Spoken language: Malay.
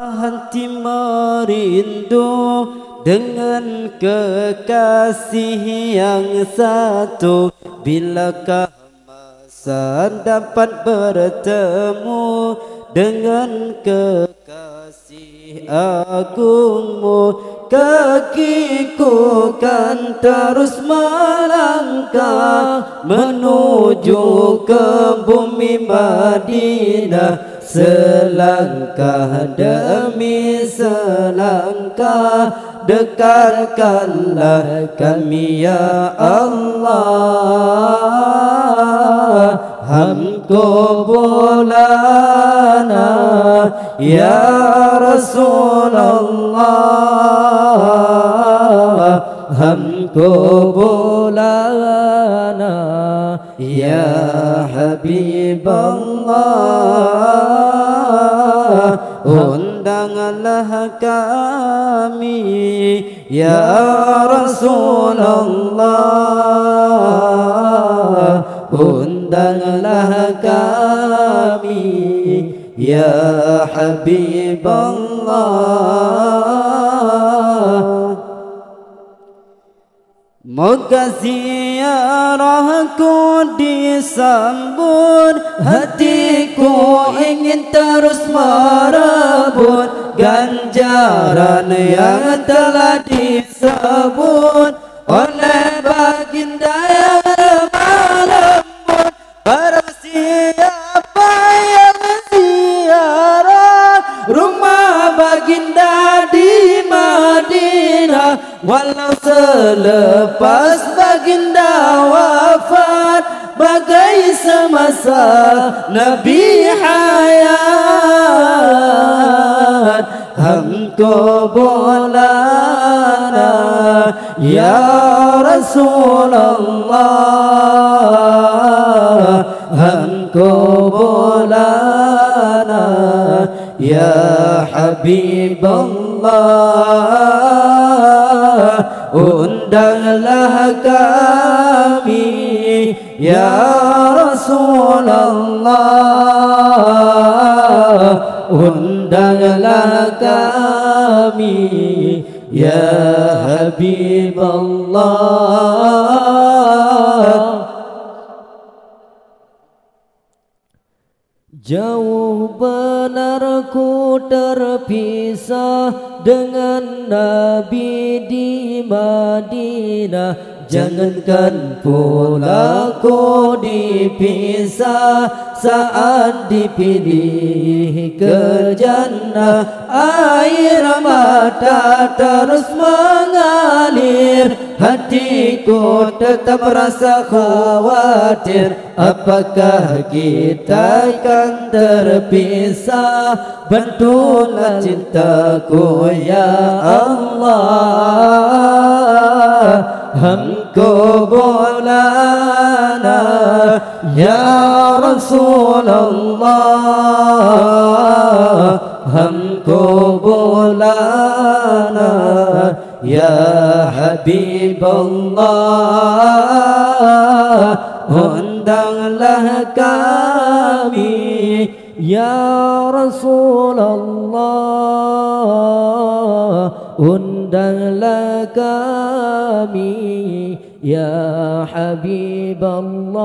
Hati merindu dengan kekasih yang satu. Bilakah masa dapat bertemu dengan kekasih agungmu? Kakiku kan terus melangkah menuju ke bumi Madinah, selangkah demi selangkah. Dekatkanlah kami ya Allah, hamqubulana ya Rasulullah, hamqubulana ya Habiballah. Undanglah kami ya Rasulullah, undanglah kami ya Habiballah. Moga ziarahku disambut, hatiku ingin terus merebut ganjaran yang telah disebut oleh baginda yang lemah lembut. Barang siapa yang ziarah rumah baginda di Madinah, walau selepas baginda wafat, bagai semasa Nabi hayat. Hamqubulana ya Rasulullah, hamqubulana ya Habiballah. Undanglah kami ya Rasulullah, undanglah kami ya Habiballah. Jauh benar ku terpisah dengan Nabi di Madinah, jangankan pula ku dipisah saat dipilih ke jannah. Air mata terus mengalir, hatiku tetap rasa khawatir. Apakah kita akan terpisah? Bantulah cintaku ya Allah, hamqubulana ya Rasulullah, hamqubulana ya Habiballah. Undanglah kami ya Rasulullah, undanglah kami ya Habiballah.